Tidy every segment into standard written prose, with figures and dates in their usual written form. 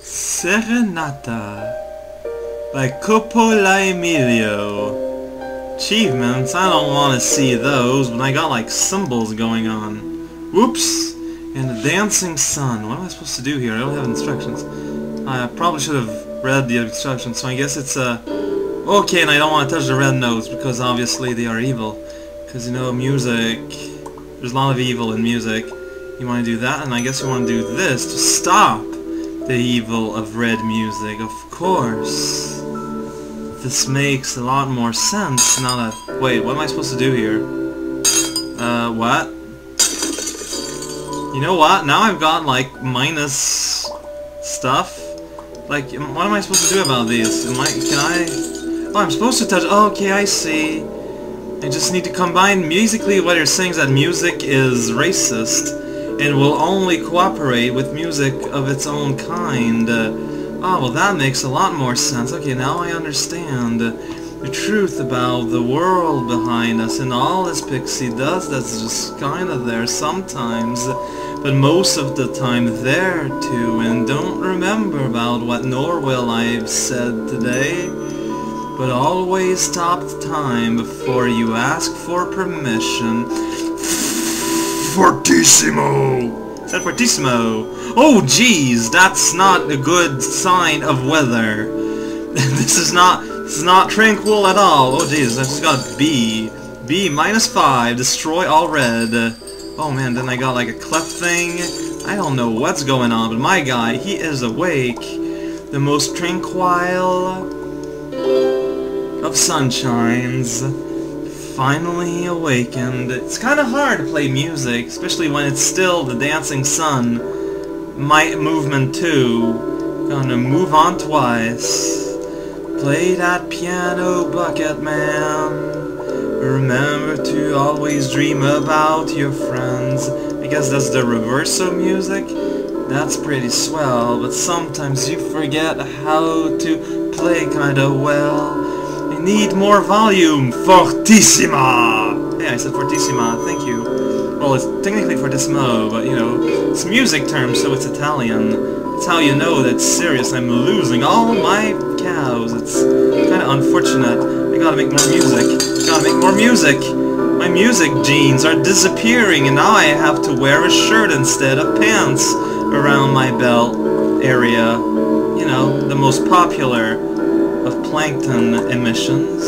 Serenata by coppolaemilio. Achievements? I don't want to see those, but I got like symbols going on. Whoops! And the dancing sun. What am I supposed to do here? I don't have instructions. I probably should have read the instructions, so I guess it's okay, and I don't want to touch the red notes because obviously they are evil. Because, you know, music, there's a lot of evil in music. You want to do that, and I guess you want to do this to stop the evil of red music, of course. This makes a lot more sense now that... Wait, what am I supposed to do here? What? You know what? Now I've got, like, minus stuff. Like, what am I supposed to do about these? Can I... Oh, I'm supposed to touch... Oh, okay, I see. I just need to combine musically what you're saying is that music is racist and will only cooperate with music of its own kind. Oh, well, that makes a lot more sense. Okay, now I understand the truth about the world behind us and all this pixie dust that's just kind of there sometimes, but most of the time there too, and don't remember about what Norwell I've said today, but always stop time before you ask for permission. Fortissimo! Said Fortissimo! Oh jeez, that's not a good sign of weather. This is not tranquil at all. Oh jeez, I just got B. B -5, destroy all red. Oh man, then I got like a cleft thing. I don't know what's going on, but my guy, he is awake. The most tranquil of sunshines. Finally awakened. It's kind of hard to play music, especially when it's still the dancing sun. Movement 2. Gonna move on twice. Play that piano, bucket man. Remember to always dream about your friends. I guess that's the reverse of music. That's pretty swell, but sometimes you forget how to play kinda well. I need more volume. Fortissima! Yeah, I said fortissima, thank you. Well, it's technically fortissimo, but you know, it's music terms, so it's Italian. That's how you know that's serious. I'm losing all my cows. It's kind of unfortunate. I gotta make more music. Gotta make more music. My music genes are disappearing, and now I have to wear a shirt instead of pants around my belt area. You know, the most popular of plankton emissions.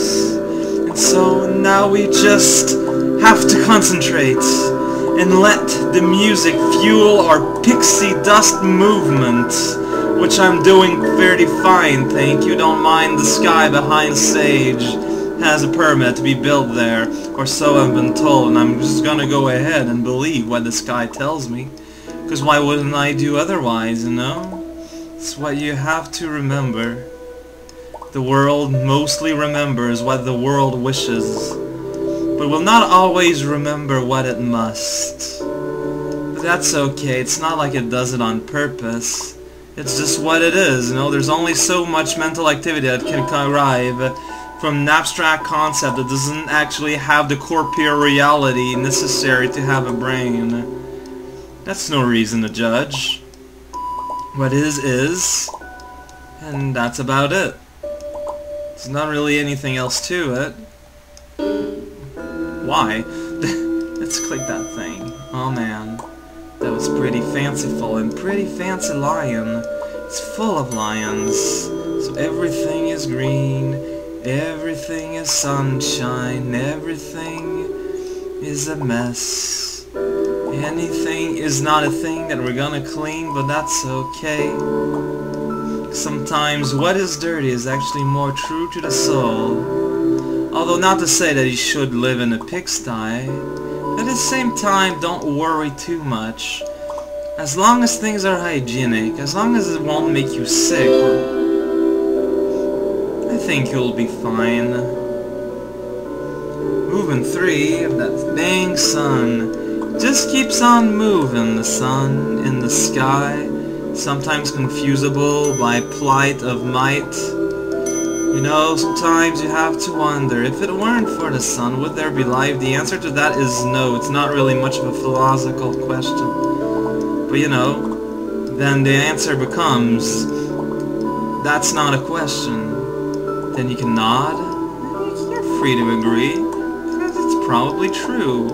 And so now we just have to concentrate and let the music fuel our pixie dust movement, which I'm doing fairly fine, thank you. Don't mind the sky behind stage has a permit to be built there, or so I've been told, and I'm just gonna go ahead and believe what the sky tells me, because why wouldn't I do otherwise, you know? It's what you have to remember. The world mostly remembers what the world wishes, but will not always remember what it must. But that's okay, it's not like it does it on purpose. It's just what it is, you know, there's only so much mental activity that can arrive from an abstract concept that doesn't actually have the corporeal reality necessary to have a brain. That's no reason to judge. What is, and that's about it. There's not really anything else to it. Why? Let's click that thing. Oh man. That was pretty fanciful and pretty fancy lion. It's full of lions. So everything is green. Everything is sunshine. Everything is a mess. Anything is not a thing that we're gonna clean, but that's okay. Sometimes what is dirty is actually more true to the soul. Although not to say that you should live in a pigsty. At the same time, don't worry too much. As long as things are hygienic, as long as it won't make you sick, I think you'll be fine. Movement 3 of that dang sun. Just keeps on moving, the sun in the sky. Sometimes confusable by plight of might. You know, sometimes you have to wonder, if it weren't for the sun, would there be life? The answer to that is no. It's not really much of a philosophical question. But you know, then the answer becomes, that's not a question. Then you can nod, and you're free to agree, because it's probably true.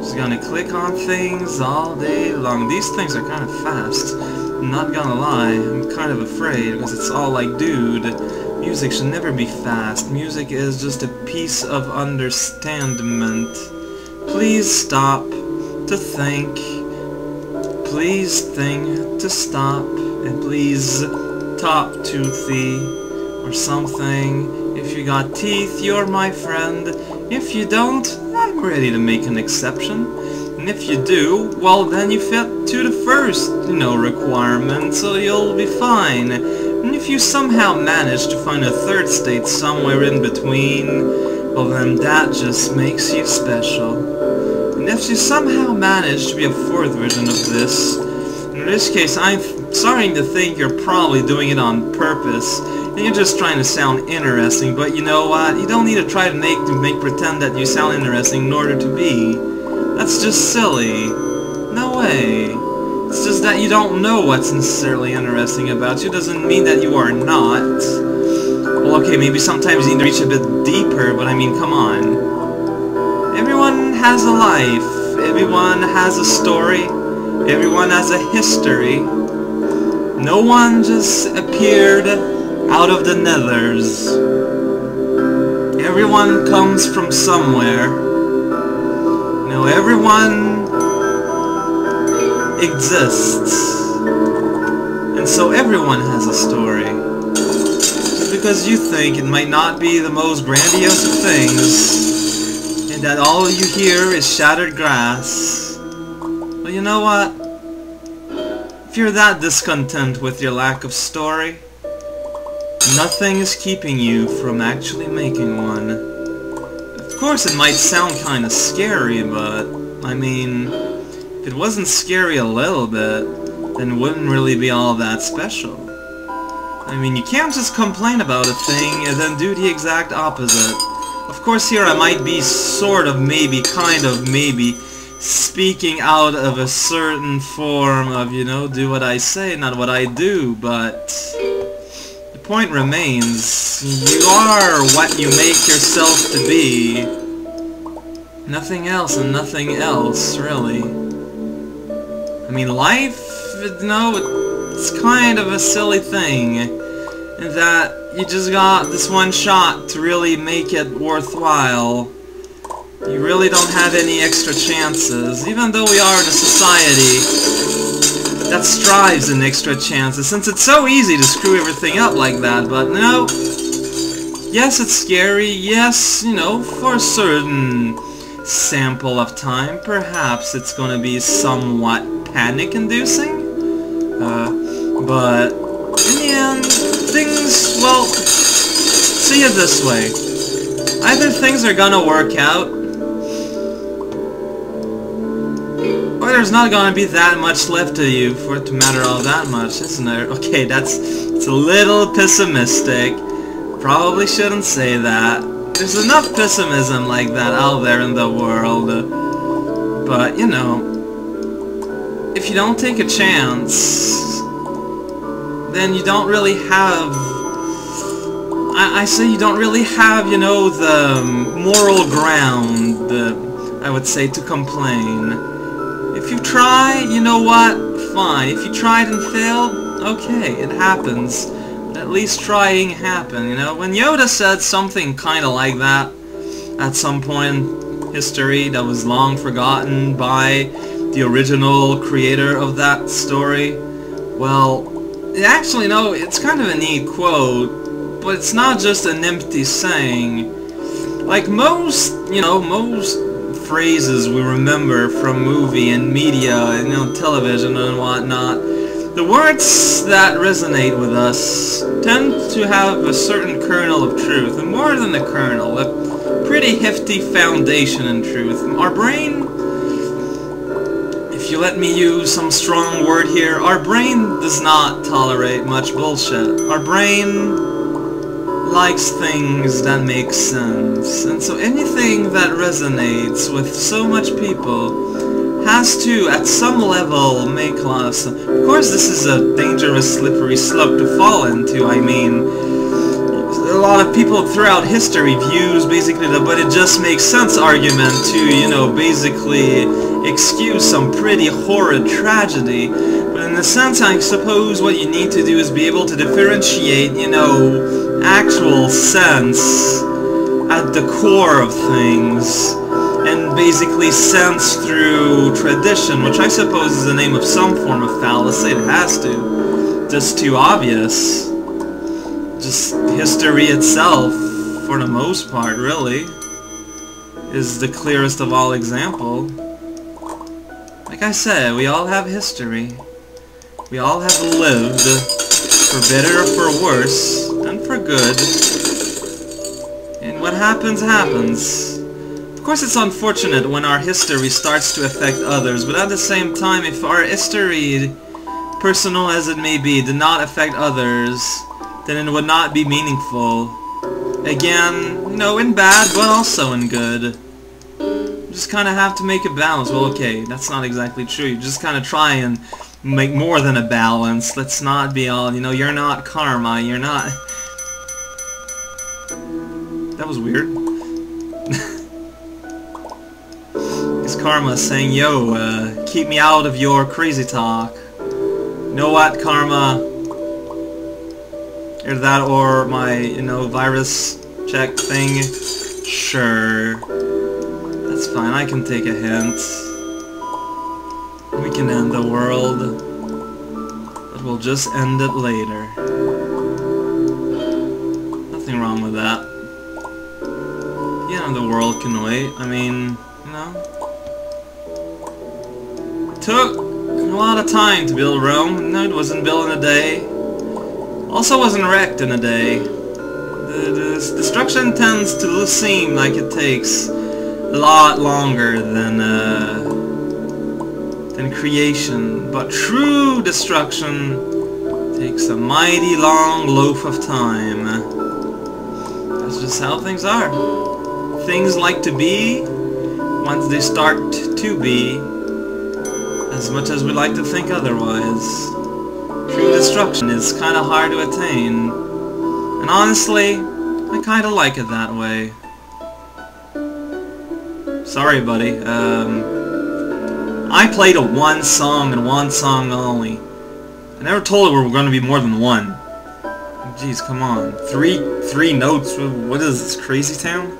Just gonna click on things all day long. These things are kind of fast. I'm not gonna lie, I'm kind of afraid, because it's all like, dude, music should never be fast. Music is just a piece of understandment. Please stop to think. Please think to stop. And please talk toothy or something. If you got teeth, you're my friend. If you don't, I'm ready to make an exception. And if you do, well then you fit to the first, requirement, so you'll be fine. And if you somehow manage to find a third state somewhere in between, well then that just makes you special. And if you somehow manage to be a fourth version of this, in this case I'm starting to think you're probably doing it on purpose. And you're just trying to sound interesting, but you know what? You don't need to try to make pretend that you sound interesting in order to be. That's just silly. No way. It's just that you don't know what's necessarily interesting about you doesn't mean that you are not. Well, okay, maybe sometimes you need to reach a bit deeper, but I mean, come on. Everyone has a life. Everyone has a story. Everyone has a history. No one just appeared out of the nethers. Everyone comes from somewhere. Everyone exists. And so everyone has a story. Just because you think it might not be the most grandiose of things, and that all you hear is shattered glass, well, you know what? If you're that discontent with your lack of story, nothing is keeping you from actually making one. Of course, it might sound kind of scary, but, I mean, if it wasn't scary a little bit, then it wouldn't really be all that special. I mean, you can't just complain about a thing and then do the exact opposite. Of course, here I might be sort of, maybe, kind of, maybe, speaking out of a certain form of, do what I say, not what I do, but the point remains, you are what you make yourself to be. Nothing else and nothing else, really. I mean, life, it's kind of a silly thing, in that you just got this one shot to really make it worthwhile. You really don't have any extra chances, even though we are in a society that strives in extra chances, since it's so easy to screw everything up like that. But no, yes, it's scary, yes, for a certain sample of time, perhaps it's gonna be somewhat panic-inducing, but in the end, things, well, see it this way. Either things are gonna work out, or there's not gonna be that much left of you for it to matter all that much, isn't there? Okay, it's a little pessimistic. Probably shouldn't say that. There's enough pessimism like that out there in the world. But, if you don't take a chance, then you don't really have... I say you don't really have, the moral ground, I would say, to complain. If you try, you know what? Fine. If you tried and failed, okay, it happens. But at least trying happened, When Yoda said something kind of like that at some point in history that was long forgotten by the original creator of that story, well, actually, no, it's kind of a neat quote, but it's not just an empty saying. Like most phrases we remember from movie and media and television and whatnot, the words that resonate with us tend to have a certain kernel of truth, and more than a kernel, a pretty hefty foundation in truth. Our brain, if you let me use some strong word here, our brain does not tolerate much bullshit. Our brain likes things that make sense. And so anything that resonates with so much people has to, at some level, make a lot of sense. Of course, this is a dangerous, slippery slope to fall into. I mean, a lot of people throughout history views basically the "but it just makes sense" argument to, you know, basically excuse some pretty horrid tragedy. But in a sense, I suppose what you need to do is be able to differentiate, you know, actual sense at the core of things, and basically sense through tradition, which I suppose is the name of some form of fallacy. It has to. Just too obvious. Just history itself, for the most part, really, is the clearest of all example. Like I said, we all have history. We all have lived, for better or for worse, and for good. And what happens, happens. Of course, it's unfortunate when our history starts to affect others, but at the same time, if our history, personal as it may be, did not affect others, then it would not be meaningful. Again, you know, in bad, but also in good. You just kind of have to make a balance. Well, okay, that's not exactly true. You just kind of try and make more than a balance. Let's not be all, you know, you're not karma, you're not... That was weird. It's karma saying, yo, keep me out of your crazy talk. You know what, karma? Either that or my, you know, virus check thing. Sure. That's fine, I can take a hint. We can end the world. But we'll just end it later. Nothing wrong with that. Yeah, the world can wait. I mean, you know. It took a lot of time to build Rome. No, it wasn't built in a day. Also wasn't wrecked in a day. The destruction tends to seem like it takes a lot longer than creation, but true destruction takes a mighty long loaf of time. That's just how things are. Things like to be once they start to be, as much as we like to think otherwise. True destruction is kind of hard to attain, and honestly, I kind of like it that way. Sorry, buddy. I played a one song and one song only. I never told it we were going to be more than one. Jeez, come on. Three notes. What is this, Crazy Town?